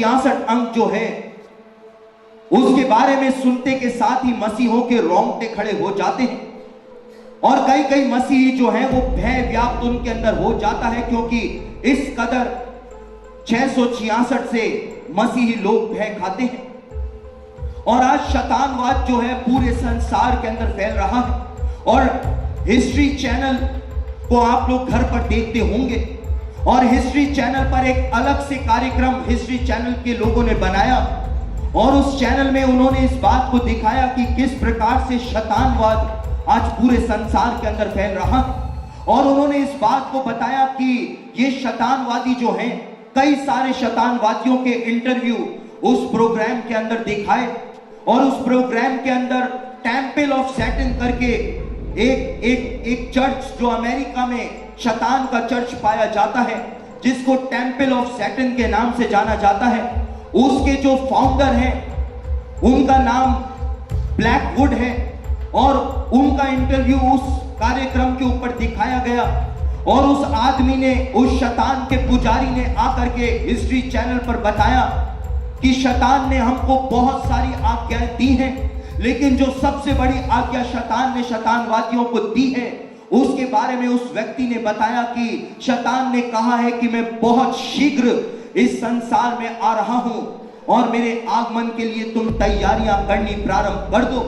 666 अंक जो है उसके बारे में सुनते के साथ ही मसीहों के रोंगटे खड़े हो जाते हैं और कई कई मसीही जो हैं वो भय व्याप्त उनके अंदर हो जाता है, क्योंकि इस कदर 666 से मसीही लोग भय खाते हैं। और आज शैतानवाद जो है पूरे संसार के अंदर फैल रहा है और हिस्ट्री चैनल को आप लोग घर पर देखते होंगे और हिस्ट्री चैनल पर एक अलग से कार्यक्रम हिस्ट्री चैनल के लोगों ने बनाया और उस चैनल में उन्होंने इस बात को दिखाया कि किस प्रकार से शैतानवाद आज पूरे संसार के अंदर फैल रहा है। और उन्होंने इस बात को बताया कि ये शैतानवादी जो हैं, कई सारे शैतानवादियों के इंटरव्यू उस प्रोग्राम के अंदर दिखाए और उस प्रोग्राम के अंदर टेंपल ऑफ सैटन करके एक चर्च जो अमेरिका में शैतान का चर्च पाया जाता है, जिसको टेंपल ऑफ सैटन के नाम से जाना जाता है, उसके जो फाउंडर हैं उनका नाम ब्लैकवुड है और उनका इंटरव्यू उस कार्यक्रम के ऊपर दिखाया गया और उस आदमी ने, उस शैतान के पुजारी ने आकर के हिस्ट्री चैनल पर बताया कि शैतान ने हमको बहुत सारी आज्ञाएं दी हैं, लेकिन जो सबसे बड़ी आज्ञा शैतान ने शैतानवादियों को दी है उसके बारे में उस व्यक्ति ने बताया कि शैतान ने कहा है कि मैं बहुत शीघ्र इस संसार में आ रहा हूं और मेरे आगमन के लिए तुम तैयारियां करनी प्रारंभ कर दो।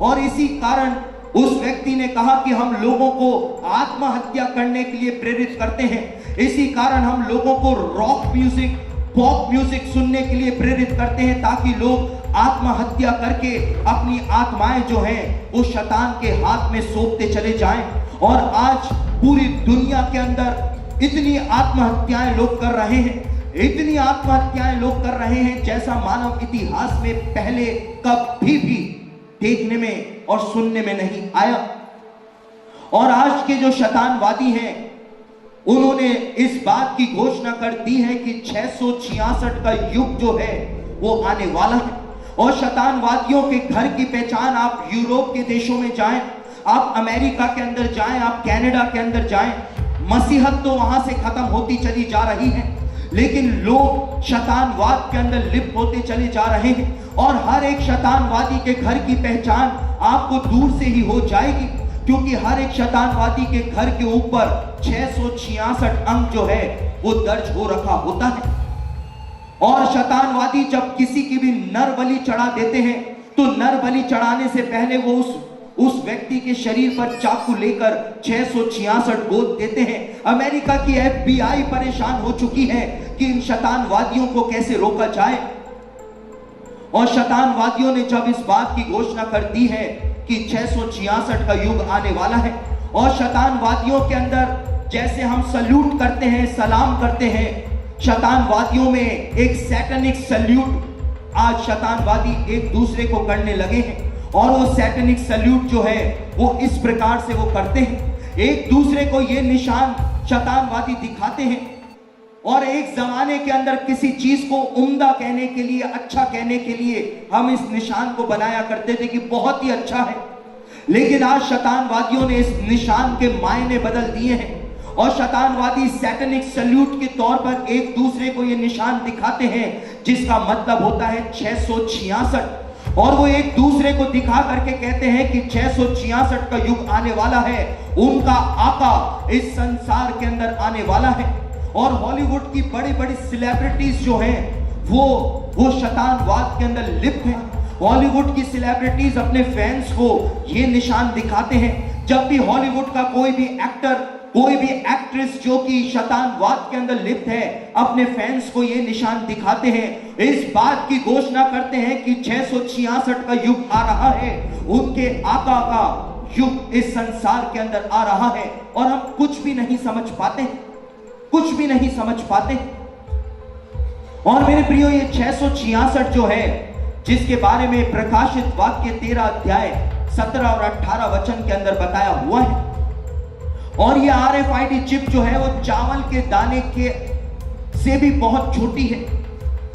और इसी कारण उस व्यक्ति ने कहा कि हम लोगों को आत्महत्या करने के लिए प्रेरित करते हैं, इसी कारण हम लोगों को रॉक म्यूजिक, पॉप म्यूजिक सुनने के लिए प्रेरित करते हैं ताकि लोग आत्महत्या करके अपनी आत्माएं जो हैं वो शैतान के हाथ में सौंपते चले जाएं। और आज पूरी दुनिया के अंदर इतनी आत्महत्याएं लोग कर रहे हैं, इतनी आत्महत्याएं लोग कर रहे हैं जैसा मानव इतिहास में पहले कभी भी देखने में और सुनने में नहीं आया। और आज के जो शैतानवादी हैं उन्होंने इस बात की घोषणा कर दी है कि 666 का युग जो है वो आने वाला है। और शैतानवादियों के घर की पहचान आप यूरोप के देशों में जाएं, आप अमेरिका के अंदर जाएं, आप कनाडा के अंदर जाएं, मसीहत तो वहां से खत्म होती चली जा रही है, लेकिन लोग शैतानवाद के अंदर लिप्त होते चले जा रहे हैं। और हर एक शैतानवादी के घर की पहचान आपको दूर से ही हो जाएगी, क्योंकि हर एक शैतानवादी के घर के ऊपर 666 अंक जो है वो दर्ज हो रखा होता है। और शैतानवादी जब किसी की भी नर बलि चढ़ा देते हैं तो नर बलि चढ़ाने से पहले वो उस व्यक्ति के शरीर पर चाकू लेकर 666 गोद देते हैं। अमेरिका की FBI परेशान हो चुकी है कि इन शैतानवादियों को कैसे रोका जाए। और शैतानवादियों ने जब इस बात की घोषणा कर दी है कि 666 का युग आने वाला है, और शैतानवादियों के अंदर जैसे हम सल्यूट करते हैं, सलाम करते हैं, शैतानवादियों में एक सैटेनिक सल्यूट आज शैतानवादी एक दूसरे को करने लगे हैं। और वो सैटेनिक सल्यूट जो है वो इस प्रकार से वो करते हैं, एक दूसरे को ये निशान शैतानवादी दिखाते हैं। और एक जमाने के अंदर किसी चीज को उम्दा कहने के लिए, अच्छा कहने के लिए हम इस निशान को बनाया करते थे कि बहुत ही अच्छा है, लेकिन आज शैतानवादियों ने इस निशान के मायने बदल दिए हैं और शैतानवादी सैटेनिक सल्यूट के तौर पर एक दूसरे को ये निशान दिखाते हैं जिसका मतलब होता है 666। और वो एक दूसरे को दिखा करके कहते हैं कि 666 का युग आने वाला है, उनका आका इस संसार के अंदर आने वाला है। और हॉलीवुड की बड़ी बड़ी सेलिब्रिटीज जो हैं वो शैतानवाद के अंदर लिप्त हैं। हॉलीवुड की सेलिब्रिटीज अपने फैंस को ये निशान दिखाते हैं, जब भी हॉलीवुड का कोई भी एक्टर, कोई भी एक्ट्रेस जो कि शैतानवाद के अंदर लिप्त है, अपने फैंस को ये निशान दिखाते हैं, इस बात की घोषणा करते हैं कि 666 का युग आ रहा है, उनके आका का युग इस संसार के अंदर आ रहा है। और हम कुछ भी नहीं समझ पाते, कुछ भी नहीं समझ पाते। और मेरे प्रियो, ये 666 जो है, जिसके बारे में प्रकाशित वाक्य 13 अध्याय 17 और 18 वचन के अंदर बताया हुआ है। और ये RFID चिप जो है वो चावल के दाने के से भी बहुत छोटी है,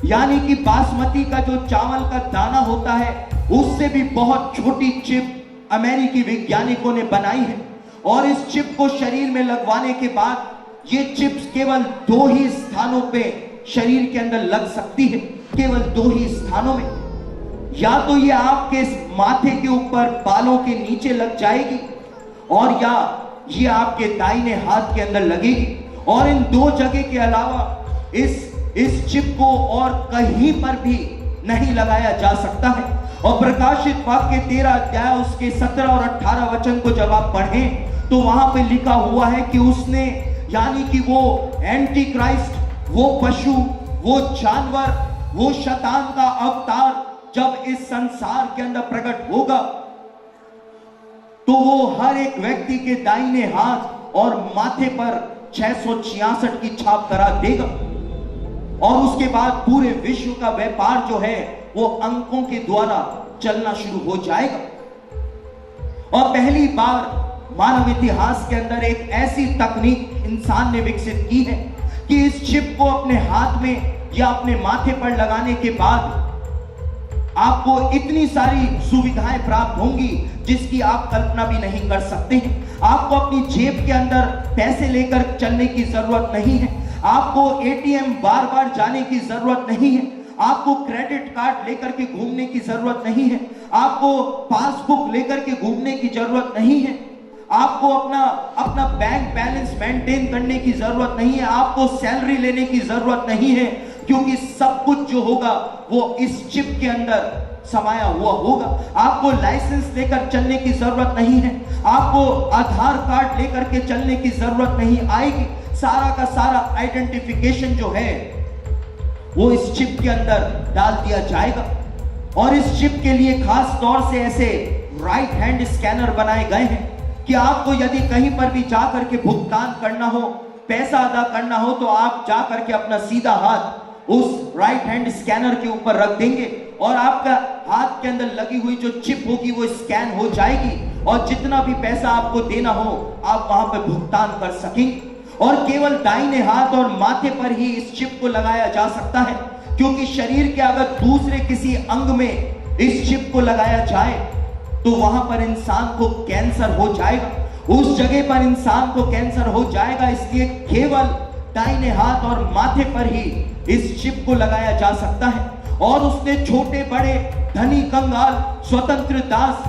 यानी कि बासमती का जो चावल का दाना होता है उससे भी बहुत छोटी चिप अमेरिकी वैज्ञानिकों ने बनाई है। और इस चिप को शरीर में लगवाने के बाद ये चिप्स केवल 2 ही स्थानों पे शरीर के अंदर लग सकती है। केवल दो ही स्थानों में, या तो ये आपके माथे के ऊपर बालों के नीचे लग जाएगी, और या ये आपके दाहिने हाथ के अंदर लगेगी। और इन दो जगह के अलावा इस चिप को और कहीं पर भी नहीं लगाया जा सकता है। और प्रकाशित वाक्य 13 अध्याय उसके 17 और 18 वचन को जब आप पढ़ें तो वहां पे लिखा हुआ है कि उसने, यानी कि वो एंटी क्राइस्ट, वो पशु, वो जानवर, वो शैतान का अवतार जब इस संसार के अंदर प्रकट होगा तो वो हर एक व्यक्ति के दाहिने हाथ और माथे पर 666 की छाप करा देगा। और उसके बाद पूरे विश्व का व्यापार जो है वो अंकों के द्वारा चलना शुरू हो जाएगा। और पहली बार मानव इतिहास के अंदर एक ऐसी तकनीक इंसान ने विकसित की है कि इस चिप को अपने हाथ में या अपने माथे पर लगाने के बाद आपको इतनी सारी सुविधाएं प्राप्त होंगी जिसकी आप कल्पना भी नहीं कर सकते हैं। आपको अपनी जेब के अंदर पैसे लेकर चलने की जरूरत नहीं है, आपको एटीएम बार बार जाने की जरूरत नहीं है, आपको क्रेडिट कार्ड लेकर के घूमने की जरूरत नहीं है, आपको पासबुक लेकर के घूमने की जरूरत नहीं है, आपको अपना बैंक बैलेंस मेंटेन करने की जरूरत नहीं है, आपको सैलरी लेने की जरूरत नहीं है, क्योंकि सब कुछ जो होगा वो इस चिप के अंदर समाया हुआ होगा। आपको लाइसेंस लेकर चलने की जरूरत नहीं है, आपको आधार कार्ड लेकर के चलने की जरूरत नहीं आएगी। सारा का सारा आइडेंटिफिकेशन जो है वो इस चिप के अंदर डाल दिया जाएगा। और इस चिप के लिए खास तौर से ऐसे राइट हैंड स्कैनर बनाए गए हैं कि आपको यदि कहीं पर भी जाकर के भुगतान करना हो, पैसा अदा करना हो, तो आप जाकर के अपना सीधा हाथ उस राइट हैंड स्कैनर के ऊपर रख देंगे और आपका हाथ के अंदर लगी हुई जो चिप होगी वो स्कैन हो जाएगी और जितना भी पैसा आपको देना हो आप वहां पर भुगतान कर सकेंगे। और केवल दाहिने हाथ और माथे पर ही इस चिप को लगाया जा सकता है, क्योंकि शरीर के अगर दूसरे किसी अंग में इस चिप को लगाया जाए तो वहां पर इंसान को कैंसर हो जाएगा, उस जगह पर इंसान को कैंसर हो जाएगा। इसलिए केवल दाहिने हाथ और माथे पर ही इस चिप को लगाया जा सकता है। और उसने छोटे बड़े, धनी कंगाल, स्वतंत्र दास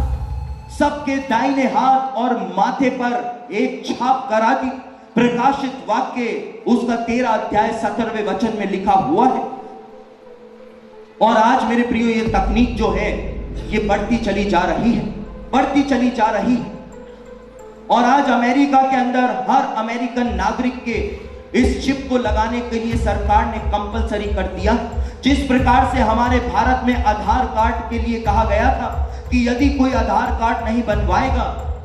सबके दाहिने हाथ और माथे पर एक छाप करा दी। प्रकाशित वाक्य उसका 13 अध्याय 17वें वचन में लिखा हुआ है। और आज मेरे प्रियो ये तकनीक जो है ये बढ़ती चली जा रही है, बढ़ती चली जा रही है। और आज अमेरिका के अंदर हर अमेरिकन नागरिक के इस चिप को लगाने के लिए सरकार ने कंपलसरी कर दिया। जिस प्रकार से हमारे भारत में आधार कार्ड के लिए कहा गया था कि यदि कोई आधार कार्ड नहीं बनवाएगा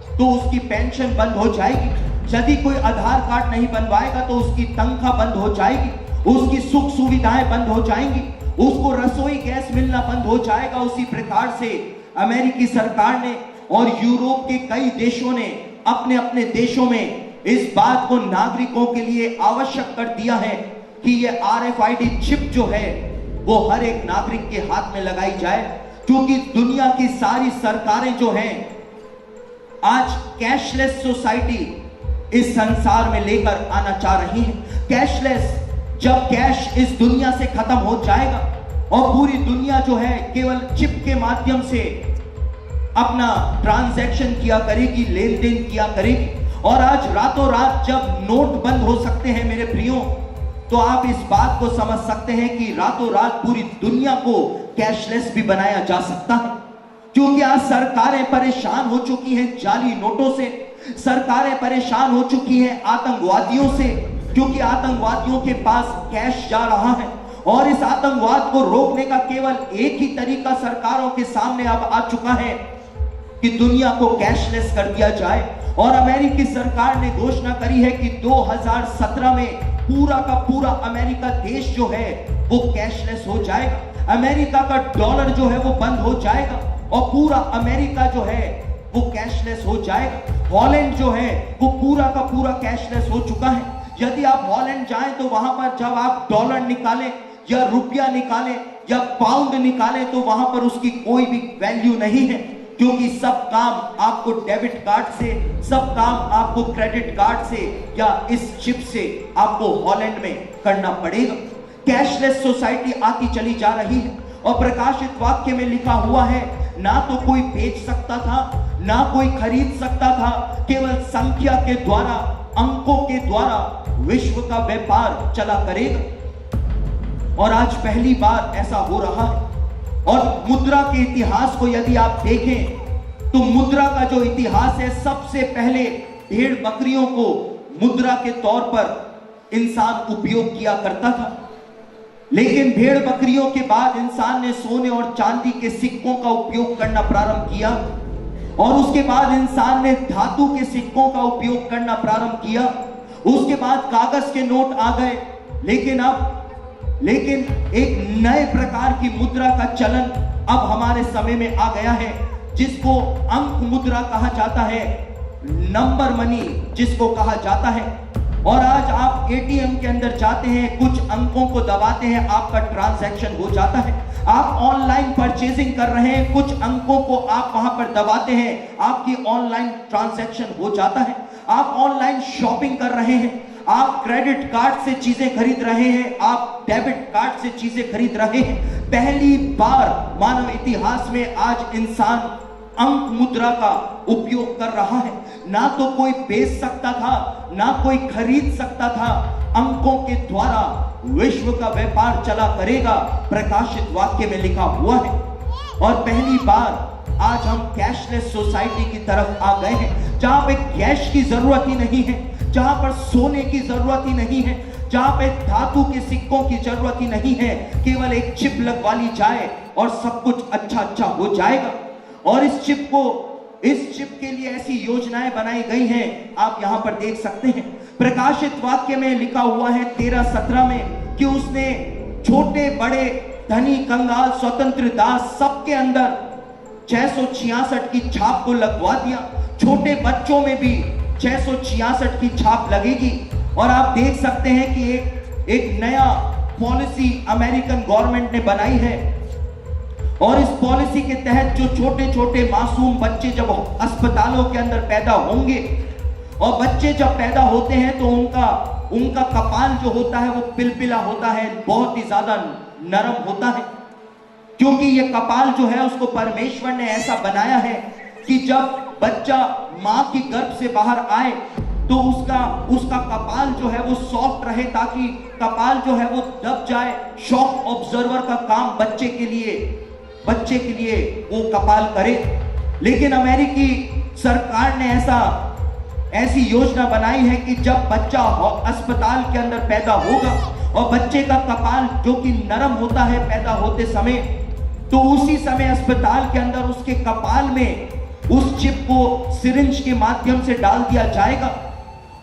तो उसकी पेंशन बंद हो जाएगी, यदि कोई आधार कार्ड नहीं बनवाएगा तो उसकी तनख्वाह बंद हो जाएगी, उसकी सुख सुविधाएं बंद हो जाएंगी, उसको रसोई गैस मिलना बंद हो जाएगा। उसी प्रकार से अमेरिकी सरकार ने और यूरोप के कई देशों ने अपने अपने देशों में इस बात को नागरिकों के लिए आवश्यक कर दिया है कि ये RFID चिप जो है वो हर एक नागरिक के हाथ में लगाई जाए, क्योंकि दुनिया की सारी सरकारें जो हैं आज कैशलेस सोसाइटी इस संसार में लेकर आना चाह रही हैं। कैशलेस, जब कैश इस दुनिया से खत्म हो जाएगा और पूरी दुनिया जो है केवल चिप के माध्यम से अपना ट्रांजैक्शन किया करेगी, लेन देन किया करेगी। और आज रातों रात जब नोट बंद हो सकते हैं मेरे प्रियो, तो आप इस बात को समझ सकते हैं कि रातों रात पूरी दुनिया को कैशलेस भी बनाया जा सकता है, क्योंकि आज सरकारें परेशान हो चुकी हैं जाली नोटों से, सरकारें परेशान हो चुकी हैं आतंकवादियों से, क्योंकि आतंकवादियों के पास कैश जा रहा है। और इस आतंकवाद को रोकने का केवल एक ही तरीका सरकारों के सामने अब आ चुका है कि दुनिया को कैशलेस कर दिया जाए। और अमेरिकी सरकार ने घोषणा करी है कि 2017 में पूरा का पूरा अमेरिका देश जो है वो कैशलेस हो जाएगा। अमेरिका का डॉलर जो है वो बंद हो जाएगा और पूरा अमेरिका जो है वो कैशलेस हो जाएगा। हॉलैंड जो है वो पूरा का पूरा कैशलेस हो चुका है। यदि आप हॉलैंड जाएं तो वहां पर जब आप डॉलर निकालें या रुपया निकालें या पाउंड निकालें तो वहां पर उसकी कोई भी वैल्यू नहीं है, क्योंकि सब काम आपको डेबिट कार्ड से, सब काम आपको क्रेडिट कार्ड से या इस चिप से आपको हॉलैंड में करना पड़ेगा। कैशलेस सोसाइटी आती चली जा रही है। और प्रकाशित वाक्य में लिखा हुआ है, ना तो कोई बेच सकता था, ना कोई खरीद सकता था, केवल संख्या के द्वारा, अंकों के द्वारा विश्व का व्यापार चला करेगा। और आज पहली बार ऐसा हो रहा है। और मुद्रा के इतिहास को यदि आप देखें तो मुद्रा का जो इतिहास है, सबसे पहले भेड़ बकरियों को मुद्रा के तौर पर इंसान उपयोग किया करता था। लेकिन भेड़ बकरियों के बाद इंसान ने सोने और चांदी के सिक्कों का उपयोग करना प्रारंभ किया, और उसके बाद इंसान ने धातु के सिक्कों का उपयोग करना प्रारंभ किया। उसके बाद कागज के नोट आ गए। लेकिन एक नए प्रकार की मुद्रा का चलन अब हमारे समय में आ गया है, जिसको अंक मुद्रा कहा जाता है, नंबर मनी जिसको कहा जाता है। और आज आप एटीएम के अंदर जाते हैं, कुछ अंकों को दबाते हैं, आपका ट्रांजैक्शन हो जाता है। आप ऑनलाइन परचेजिंग कर रहे हैं, कुछ अंकों को आप वहां पर दबाते हैं, आपकी ऑनलाइन ट्रांजैक्शन हो जाता है। आप ऑनलाइन शॉपिंग कर रहे हैं, आप क्रेडिट कार्ड से चीजें खरीद रहे हैं, आप डेबिट कार्ड से चीजें खरीद रहे हैं। पहली बार मानव इतिहास में आज इंसान अंक मुद्रा का उपयोग कर रहा है। ना तो कोई बेच सकता था, ना कोई खरीद सकता था, अंकों के द्वारा विश्व का व्यापार चला करेगा, प्रकाशित वाक्य में लिखा हुआ है। और पहली बार आज हम कैशलेस सोसाइटी की तरफ आ गए हैं, जहां पे कैश की जरूरत ही नहीं है, जहां पर सोने की जरूरत ही नहीं है, जहां पे धातु के सिक्कों की जरूरत ही नहीं है। केवल एक चिप लगवा ली जाए और सब कुछ अच्छा हो जाएगा। और इस चिप के लिए ऐसी योजनाएं बनाई गई हैं, आप यहां पर देख सकते हैं। प्रकाशित वाक्य में लिखा हुआ है 13:17 में कि उसने छोटे बड़े, धनी कंगाल, स्वतंत्र दास, सबके अंदर 666 की छाप को लगवा दिया। छोटे बच्चों में भी 666 की छाप लगेगी। और आप देख सकते हैं कि एक नया पॉलिसी अमेरिकन गवर्नमेंट ने बनाई है, और इस पॉलिसी के तहत जो छोटे छोटे मासूम बच्चे जब अस्पतालों के अंदर पैदा होंगे, और बच्चे जब पैदा होते हैं तो उनका कपाल जो होता है वो पिलपिला होता है, बहुत ही ज्यादा नरम होता है, क्योंकि ये कपाल जो है उसको परमेश्वर ने ऐसा बनाया है कि जब बच्चा मां की गर्भ से बाहर आए तो उसका कपाल जो है वो सॉफ्ट रहे, ताकि कपाल जो है वो दब जाए। शॉक ऑब्जर्वर का काम बच्चे के लिए वो कपाल करे। लेकिन अमेरिकी सरकार ने ऐसी योजना बनाई है कि जब बच्चा अस्पताल के अंदर पैदा होगा और बच्चे का कपाल जो कि नरम होता है पैदा होते समय, तो उसी समय अस्पताल के अंदर उसके कपाल में उस चिप को सिरिंज के माध्यम से डाल दिया जाएगा।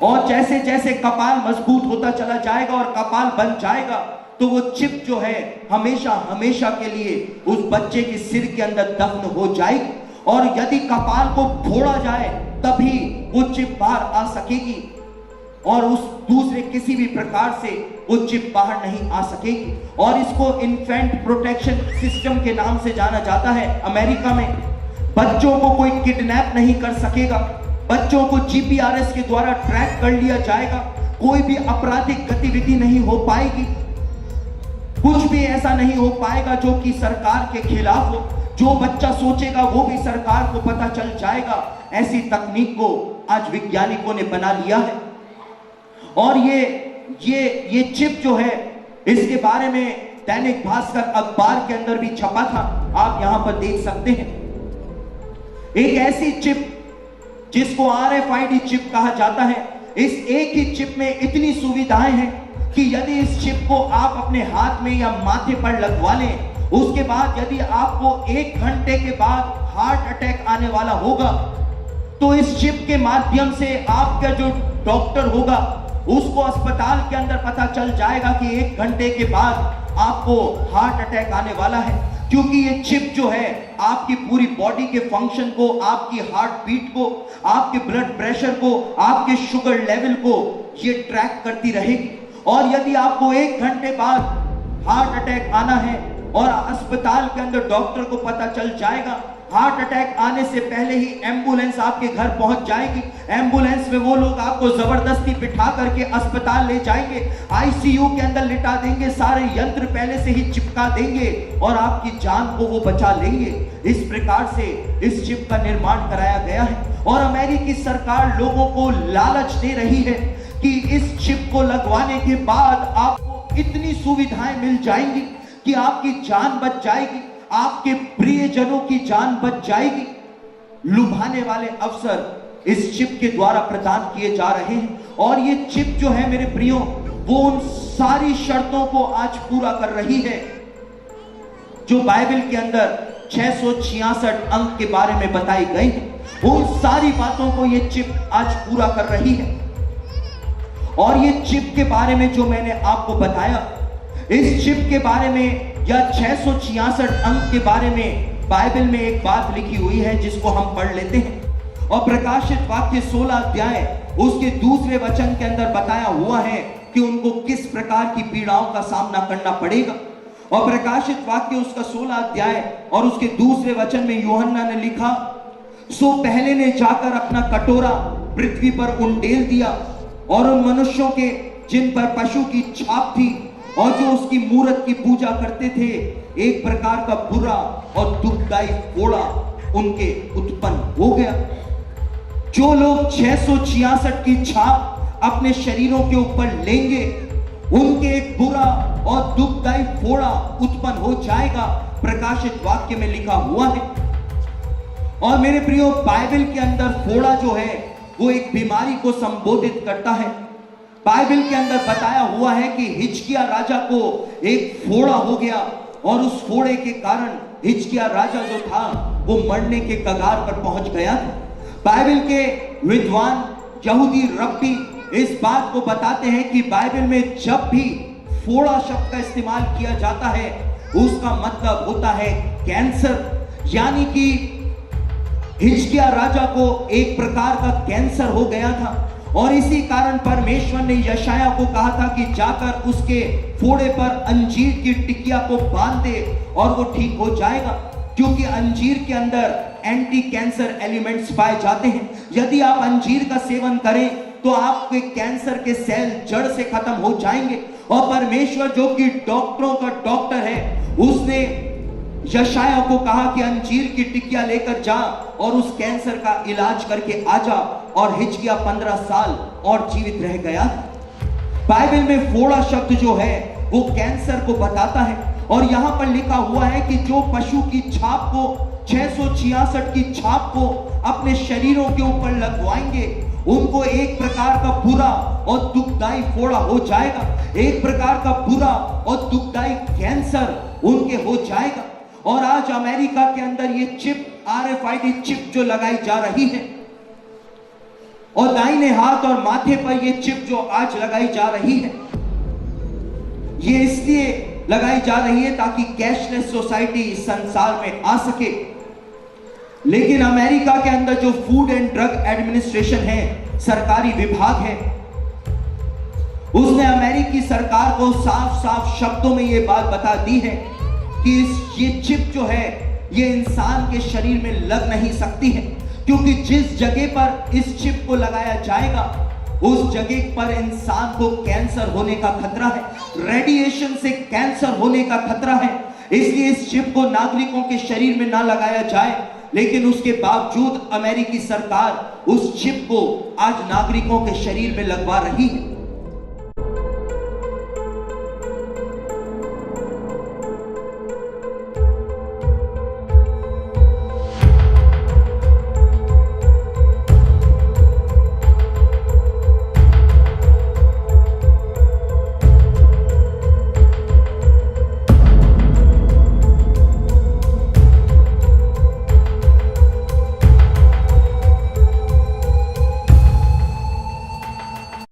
और जैसे जैसे कपाल मजबूत होता चला जाएगा और कपाल बन जाएगा, तो वो चिप जो है हमेशा के लिए उस बच्चे के सिर के अंदर दफन हो जाएगी। और यदि कपाल को फोड़ा जाए तभी वो चिप बाहर आ सकेगी, और उस दूसरे किसी भी प्रकार से वो चिप बाहर नहीं आ सकेगी। और इसको इन्फेंट प्रोटेक्शन सिस्टम के नाम से जाना जाता है। अमेरिका में बच्चों को कोई किडनैप नहीं कर सकेगा, बच्चों को जीपीआरएस के द्वारा ट्रैक कर लिया जाएगा, कोई भी आपराधिक गतिविधि नहीं हो पाएगी, कुछ भी ऐसा नहीं हो पाएगा जो कि सरकार के खिलाफ हो। जो बच्चा सोचेगा वो भी सरकार को पता चल जाएगा। ऐसी तकनीक को आज वैज्ञानिकों ने बना लिया है। और ये चिप जो है, इसके बारे में दैनिक भास्कर अखबार के अंदर भी छपा था, आप यहां पर देख सकते हैं। एक ऐसी चिप जिसको RFID चिप कहा जाता है। इस एक ही चिप में इतनी सुविधाएं हैं कि यदि इस चिप को आप अपने हाथ में या माथे पर लगवा लें, उसके बाद यदि आपको 1 घंटे के बाद हार्ट अटैक आने वाला होगा, तो इस चिप के माध्यम से आपका जो डॉक्टर होगा उसको अस्पताल के अंदर पता चल जाएगा कि 1 घंटे के बाद आपको हार्ट अटैक आने वाला है। क्योंकि ये चिप जो है आपकी पूरी बॉडी के फंक्शन को, आपकी हार्ट बीट को, आपके ब्लड प्रेशर को, आपके शुगर लेवल को ये ट्रैक करती रहेगी। और यदि आपको 1 घंटे बाद हार्ट अटैक आना है और अस्पताल के अंदर डॉक्टर को पता चल जाएगा हार्ट अटैक आने से पहले ही एम्बुलेंस आपके घर पहुंच जाएगी। एम्बुलेंस में वो लोग आपको जबरदस्ती बिठा करके अस्पताल ले जाएंगे, आईसीयू के अंदर लिटा देंगे, सारे यंत्र पहले से ही चिपका देंगे और आपकी जान को वो बचा लेंगे। इस प्रकार से इस चिप का निर्माण कराया गया है और अमेरिकी सरकार लोगों को लालच दे रही है कि इस चिप को लगवाने के बाद आपको इतनी सुविधाएं मिल जाएंगी कि आपकी जान बच जाएगी, आपके प्रियजनों की जान बच जाएगी। लुभाने वाले अवसर इस चिप के द्वारा प्रदान किए जा रहे हैं और ये चिप जो है मेरे प्रियो, वो उन सारी शर्तों को आज पूरा कर रही है जो बाइबल के अंदर 666 अंक के बारे में बताई गई है। उन सारी बातों को ये चिप आज पूरा कर रही है। और ये चिप के बारे में जो मैंने आपको बताया, इस चिप के बारे में या 666 अंक के बारे में बाइबल में एक बात लिखी हुई है जिसको हम पढ़ लेते हैं। और प्रकाशित वाक्य 16 अध्याय उसके दूसरे वचन के अंदर बताया हुआ है कि उनको किस प्रकार की पीड़ाओं का सामना करना पड़ेगा। और प्रकाशित वाक्य उसका 16 अध्याय और उसके दूसरे वचन में यूहन्ना ने लिखा, सो पहले ने जाकर अपना कटोरा पृथ्वी पर उंडेल दिया और उन मनुष्यों के जिन पर पशु की छाप थी और जो उसकी मूरत की पूजा करते थे, एक प्रकार का बुरा और दुखदाई फोड़ा उनके उत्पन्न हो गया। जो लोग 666 की छाप अपने शरीरों के ऊपर लेंगे, उनके एक बुरा और दुखदाई फोड़ा उत्पन्न हो जाएगा, प्रकाशित वाक्य में लिखा हुआ है। और मेरे प्रियो, बाइबल के अंदर फोड़ा जो है वो एक बीमारी को संबोधित करता है। बाइबल के अंदर बताया हुआ है कि हिजकिय्याह राजा को एक फोड़ा हो गया और उस फोड़े के कारण हिजकिय्याह राजा जो था वो मरने के कगार पर पहुंच गया था। बाइबल के विद्वान यहूदी रब्बी इस बात को बताते हैं कि बाइबल में जब भी फोड़ा शब्द का इस्तेमाल किया जाता है उसका मतलब होता है कैंसर, यानी कि हिजकिय्याह राजा को एक प्रकार का कैंसर हो गया था और इसी कारण परमेश्वर ने यशायाह को कहा था कि जाकर उसके फोड़े पर अंजीर की टिकिया को बांध दे और वो ठीक हो जाएगा, क्योंकि अंजीर के अंदर एंटी कैंसर एलिमेंट्स पाए जाते हैं। यदि आप अंजीर का सेवन करें तो आपके कैंसर के सेल जड़ से खत्म हो जाएंगे। और परमेश्वर जो कि डॉक्टरों का डॉक्टर है, उसने यशायाह को कहा कि अंजीर की टिकिया लेकर जा और उस कैंसर का इलाज करके आ जा, और हिजकिय्याह 15 साल और जीवित रह गया। बाइबल में फोड़ा शब्द जो है वो कैंसर को बताता है और यहां पर लिखा हुआ है कि जो पशु की छाप को 666 की छाप को अपने शरीरों के ऊपर लगवाएंगे उनको एक प्रकार का बुरा और दुखदाई फोड़ा हो जाएगा, एक प्रकार का बुरा और दुखदाई कैंसर उनके हो जाएगा। और आज अमेरिका के अंदर ये चिप, RFID चिप जो लगाई जा रही है और दाहिने हाथ और माथे पर ये चिप जो आज लगाई जा रही है, ये इसलिए लगाई जा रही है ताकि कैशलेस सोसाइटी इस संसार में आ सके। लेकिन अमेरिका के अंदर जो फूड एंड ड्रग एडमिनिस्ट्रेशन है, सरकारी विभाग है, उसने अमेरिकी सरकार को साफ साफ शब्दों में ये बात बता दी है कि ये चिप जो है ये इंसान के शरीर में लग नहीं सकती है, क्योंकि जिस जगह पर इस चिप को लगाया जाएगा उस जगह पर इंसान को कैंसर होने का खतरा है, रेडिएशन से कैंसर होने का खतरा है। इसलिए इस चिप को नागरिकों के शरीर में ना लगाया जाए। लेकिन उसके बावजूद अमेरिकी सरकार उस चिप को आज नागरिकों के शरीर में लगवा रही है।